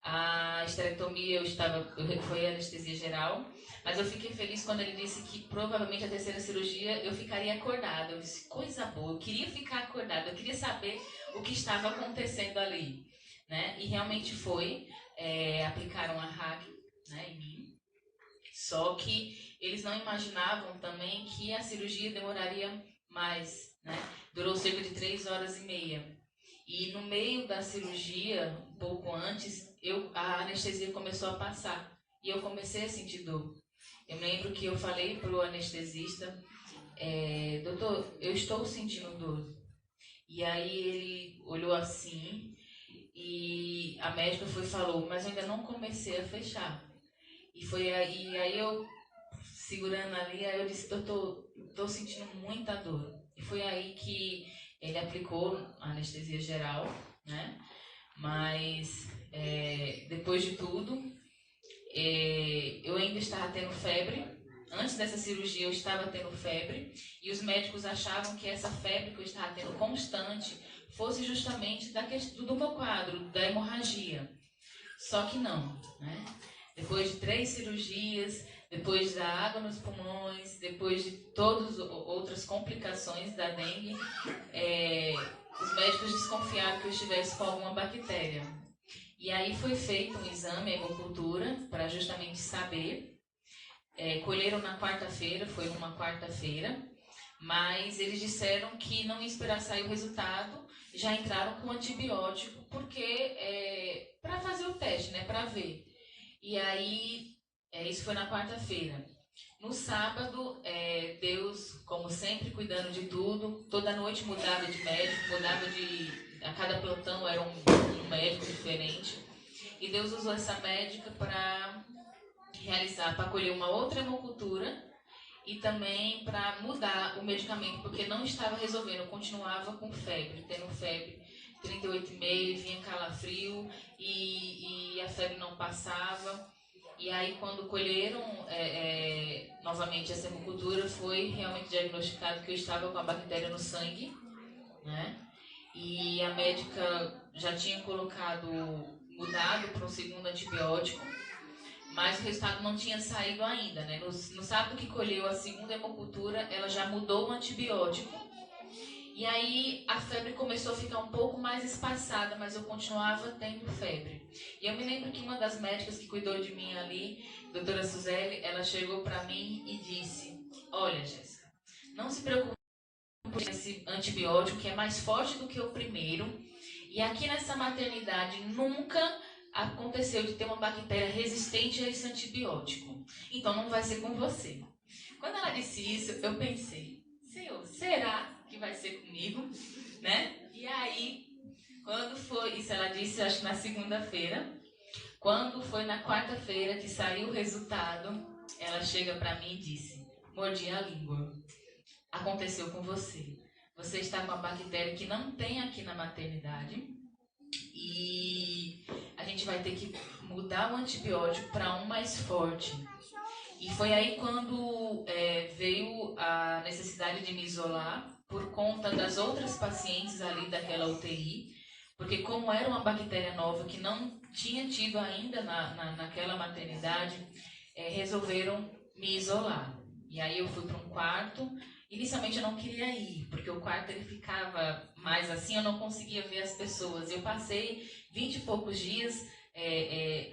A esterectomia foi anestesia geral, mas eu fiquei feliz quando ele disse que provavelmente a terceira cirurgia eu ficaria acordada. Eu disse, coisa boa, eu queria ficar acordada, eu queria saber o que estava acontecendo ali, né? E realmente foi, aplicaram a RAC, né, em mim, só que eles não imaginavam também que a cirurgia demoraria mais, né? Durou cerca de 3h30. E no meio da cirurgia, um pouco antes, a anestesia começou a passar. E eu comecei a sentir dor. Eu lembro que eu falei para o anestesista, doutor, eu estou sentindo dor. E aí ele olhou assim, e a médica falou, mas eu ainda não comecei a fechar. E aí eu, segurando ali, aí eu disse, doutor, estou sentindo muita dor. E foi aí que ele aplicou a anestesia geral, né? Mas depois de tudo, eu ainda estava tendo febre. Antes dessa cirurgia eu estava tendo febre e os médicos achavam que essa febre que eu estava tendo constante fosse justamente do meu quadro, da hemorragia. Só que não, né? Depois de 3 cirurgias, depois da água nos pulmões, depois de todas outras complicações da dengue, os médicos desconfiaram que eu estivesse com alguma bactéria. E aí foi feito um exame, a hemocultura, para justamente saber. Colheram na quarta-feira, foi numa quarta-feira, mas eles disseram que não ia esperar sair o resultado, já entraram com antibiótico, porque para fazer o teste, né, para ver. E aí, isso foi na quarta-feira. No sábado, Deus, como sempre, cuidando de tudo. Toda noite mudava de médico, a cada plantão era um médico diferente. E Deus usou essa médica para colher uma outra hemocultura e também para mudar o medicamento, porque não estava resolvendo. Eu continuava com febre, tendo febre 38,5, vinha calafrio e a febre não passava. E aí, quando colheram novamente essa hemocultura, foi realmente diagnosticado que eu estava com a bactéria no sangue, né? E a médica já tinha mudado para um segundo antibiótico, mas o resultado não tinha saído ainda, né? No sábado que colheu a segunda hemocultura, ela já mudou o antibiótico. E aí a febre começou a ficar um pouco mais espaçada, mas eu continuava tendo febre. E eu me lembro que uma das médicas que cuidou de mim ali, doutora Suzeli, ela chegou para mim e disse, olha, Jéssica, não se preocupe com esse antibiótico que é mais forte do que o primeiro. E aqui nessa maternidade nunca aconteceu de ter uma bactéria resistente a esse antibiótico. Então não vai ser com você. Quando ela disse isso, eu pensei, Senhor, será que vai ser comigo, né? E aí, quando foi, isso ela disse, acho que na segunda-feira, quando foi na quarta-feira que saiu o resultado, ela chega para mim e disse, mordi a língua, aconteceu com você. Você está com uma bactéria que não tem aqui na maternidade e a gente vai ter que mudar o antibiótico para um mais forte. E foi aí quando veio a necessidade de me isolar por conta das outras pacientes ali daquela UTI, porque como era uma bactéria nova que não tinha tido ainda naquela maternidade, resolveram me isolar. E aí eu fui para um quarto. Inicialmente eu não queria ir, porque o quarto ele ficava mais assim, eu não conseguia ver as pessoas. Eu passei 20 e poucos dias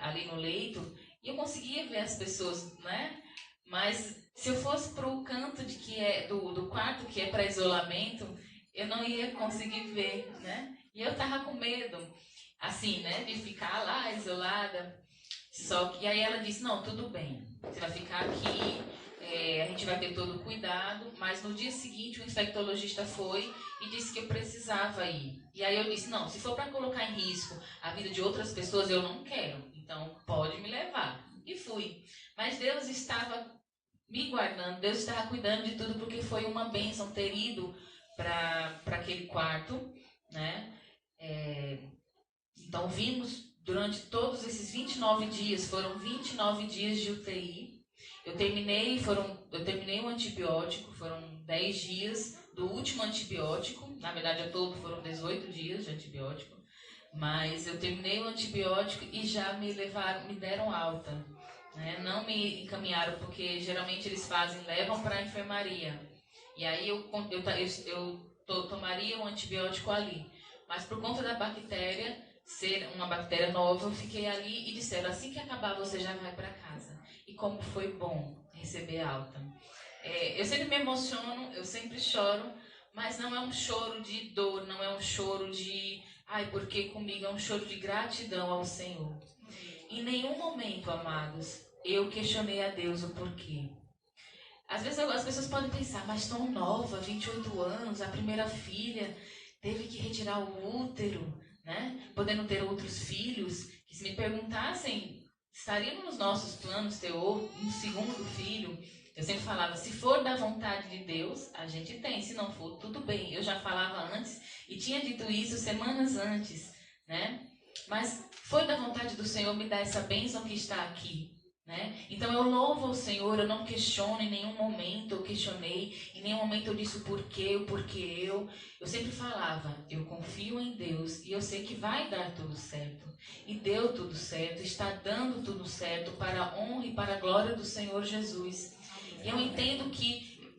ali no leito e eu conseguia ver as pessoas, né? Mas se eu fosse para o canto do quarto que é para isolamento, eu não ia conseguir ver, né? E eu tava com medo, assim, né, de ficar lá isolada. Só que aí ela disse, não, tudo bem, você vai ficar aqui, a gente vai ter todo o cuidado, mas no dia seguinte o infectologista foi e disse que eu precisava ir. E aí eu disse, não, se for para colocar em risco a vida de outras pessoas, eu não quero, então pode me levar. E fui. Mas Deus estava me guardando, Deus estava cuidando de tudo, porque foi uma bênção ter ido para aquele quarto, né? Então vimos durante todos esses 29 dias, foram 29 dias de UTI. Eu terminei o antibiótico, foram 10 dias do último antibiótico, na verdade ao todo foram 18 dias de antibiótico, mas eu terminei o antibiótico e já me deram alta, né? Não me encaminharam, porque geralmente eles levam para a enfermaria, e aí eu tomaria um antibiótico ali, mas por conta da bactéria ser uma bactéria nova, eu fiquei ali e disseram, assim que acabar você já vai para casa. E como foi bom receber alta. Eu sempre me emociono, eu sempre choro, mas não é um choro de dor, não é um choro de, ai, porque comigo, é um choro de gratidão ao Senhor. Em nenhum momento, amados, eu questionei a Deus o porquê. Às vezes as pessoas podem pensar, mas tão nova, 28 anos, a primeira filha, teve que retirar o útero, né? Podendo ter outros filhos, que se me perguntassem, estaria nos nossos planos ter um segundo filho? Eu sempre falava, se for da vontade de Deus, a gente tem, se não for, tudo bem. Eu já falava antes e tinha dito isso semanas antes, né? Mas foi da vontade do Senhor me dar essa bênção que está aqui, né? Então eu louvo ao Senhor, eu não questiono em nenhum momento, eu questionei, em nenhum momento eu disse o porquê eu sempre falava, eu confio em Deus e eu sei que vai dar tudo certo, e deu tudo certo, está dando tudo certo para a honra e para a glória do Senhor Jesus. E eu entendo que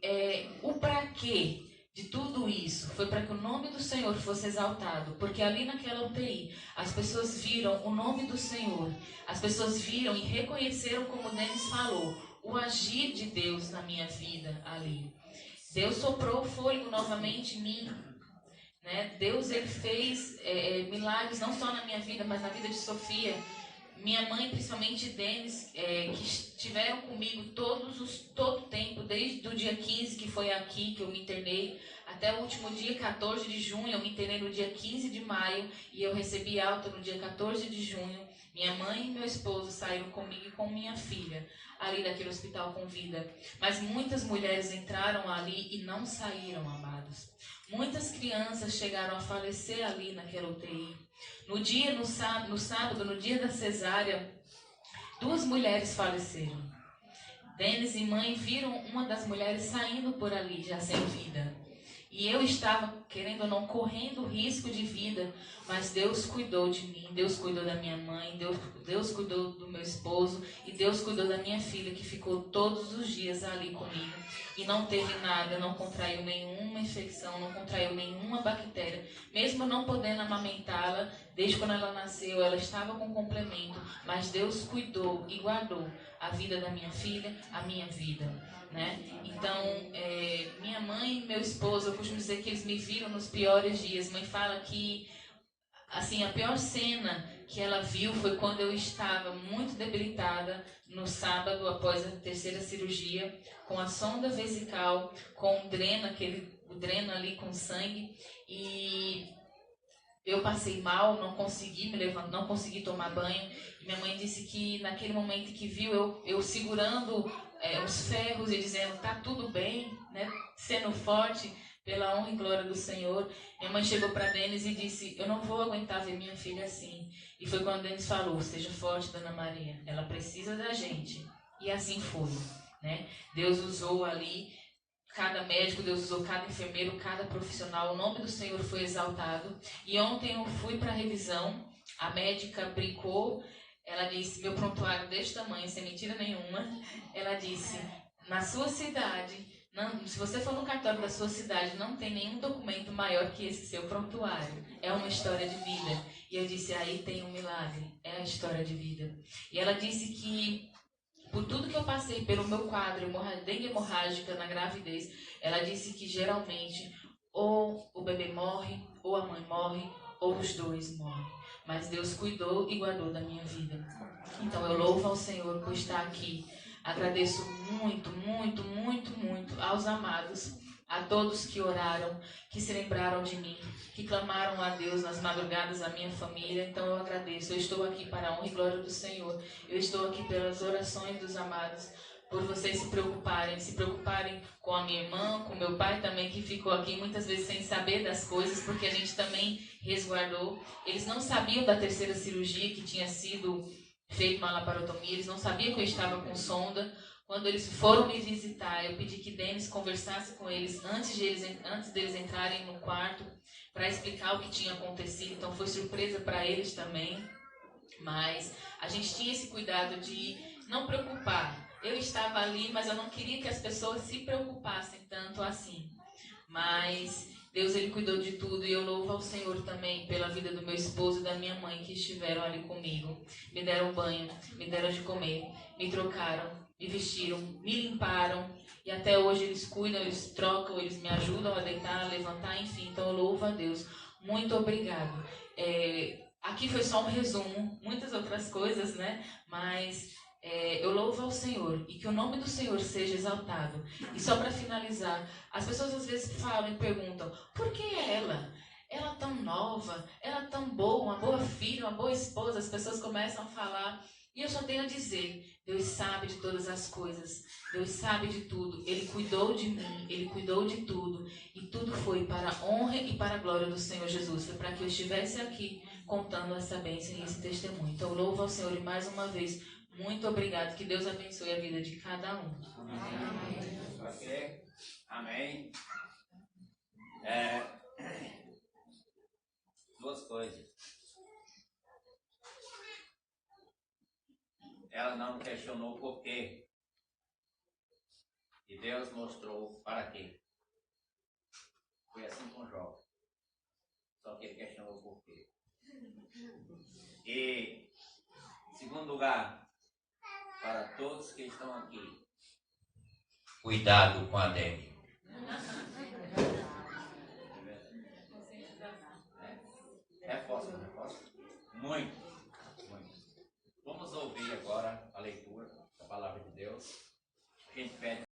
o para quê de tudo isso foi para que o nome do Senhor fosse exaltado, porque ali naquela UTI as pessoas viram o nome do Senhor, as pessoas viram e reconheceram, como o Denis falou, o agir de Deus na minha vida ali. Deus soprou o fôlego novamente em mim, né? Deus ele fez milagres não só na minha vida, mas na vida de Sofia. Minha mãe, principalmente Denis, que estiveram comigo todo o tempo, desde o dia 15, que foi aqui que eu me internei, até o último dia 14 de junho, eu me internei no dia 15 de maio e eu recebi alta no dia 14 de junho. Minha mãe e meu esposo saíram comigo e com minha filha, ali daquele hospital com vida. Mas muitas mulheres entraram ali e não saíram, amados. Muitas crianças chegaram a falecer ali naquela UTI. No sábado, no dia da cesárea, 2 mulheres faleceram. Denis e mãe viram uma das mulheres saindo por ali, já sem vida. E eu estava, querendo ou não, correndo risco de vida, mas Deus cuidou de mim, Deus cuidou da minha mãe, Deus cuidou do meu esposo e Deus cuidou da minha filha, que ficou todos os dias ali comigo e não teve nada, não contraiu nenhuma infecção, não contraiu nenhuma bactéria, mesmo não podendo amamentá-la, desde quando ela nasceu, ela estava com complemento, mas Deus cuidou e guardou a vida da minha filha, a minha vida, né? Então, minha mãe e meu esposo, eu costumo dizer que eles me viram nos piores dias. Mãe fala que, assim, a pior cena que ela viu foi quando eu estava muito debilitada no sábado, após a 3ª cirurgia, com a sonda vesical, com o dreno ali com sangue, e eu passei mal, não consegui me levantar, não consegui tomar banho. E minha mãe disse que naquele momento que viu eu segurando os ferros e dizendo, tá tudo bem, né? Sendo forte pela honra e glória do Senhor. Minha mãe chegou para Denis e disse, eu não vou aguentar ver minha filha assim. E foi quando Denis falou, seja forte, Dona Maria, ela precisa da gente. E assim foi, né? Deus usou ali cada médico, Deus usou cada enfermeiro, cada profissional, o nome do Senhor foi exaltado. E ontem eu fui para a revisão, a médica brincou, ela disse, meu prontuário deste tamanho, sem mentira nenhuma, ela disse, na sua cidade, se você for no cartório da sua cidade, não tem nenhum documento maior que esse seu prontuário, é uma história de vida. E eu disse, aí tem um milagre, é a história de vida. E ela disse que por tudo que eu passei pelo meu quadro, dengue hemorrágica na gravidez, ela disse que geralmente ou o bebê morre, ou a mãe morre, ou os dois morrem. Mas Deus cuidou e guardou da minha vida. Então eu louvo ao Senhor por estar aqui Agradeço muito, muito, muito, muito aos amados, a todos que oraram, que se lembraram de mim, que clamaram a Deus nas madrugadas, a minha família. Então eu agradeço. Eu estou aqui para a honra e glória do Senhor. Eu estou aqui pelas orações dos amados, por vocês se preocuparem com a minha irmã, com meu pai também, que ficou aqui muitas vezes sem saber das coisas, porque a gente também resguardou. Eles não sabiam da terceira cirurgia que tinha sido feita uma laparotomia, eles não sabiam que eu estava com sonda. Quando eles foram me visitar, eu pedi que Denis conversasse com eles antes deles entrarem no quarto para explicar o que tinha acontecido. Então foi surpresa para eles também. Mas a gente tinha esse cuidado de não preocupar. Eu estava ali, mas eu não queria que as pessoas se preocupassem tanto assim. Mas Deus, Ele cuidou de tudo, e eu louvo ao Senhor também pela vida do meu esposo e da minha mãe, que estiveram ali comigo. Me deram banho, me deram de comer, me trocaram, me vestiram, me limparam, e até hoje eles cuidam, eles trocam, eles me ajudam a deitar, a levantar, enfim. Então eu louvo a Deus. Muito obrigado. Aqui foi só um resumo, muitas outras coisas, né? Mas eu louvo ao Senhor, e que o nome do Senhor seja exaltado. E só para finalizar, as pessoas às vezes falam e perguntam: por que ela? Ela tão nova, ela tão boa, uma boa filha, uma boa esposa. As pessoas começam a falar, e eu só tenho a dizer: Deus sabe de todas as coisas, Deus sabe de tudo. Ele cuidou de mim, Ele cuidou de tudo, e tudo foi para a honra e para a glória do Senhor Jesus. Foi para que eu estivesse aqui contando essa bênção e esse testemunho. Então louvo ao Senhor, e mais uma vez, muito obrigado. Que Deus abençoe a vida de cada um. Amém. Ok. Amém. Duas coisas. Ela não questionou por quê. E Deus mostrou para quê. Foi assim com Jó. Só que ele questionou por quê. E, em segundo lugar, para todos que estão aqui, cuidado com a dengue. Reforça. Muito, muito. Vamos ouvir agora a leitura da palavra de Deus. A gente pede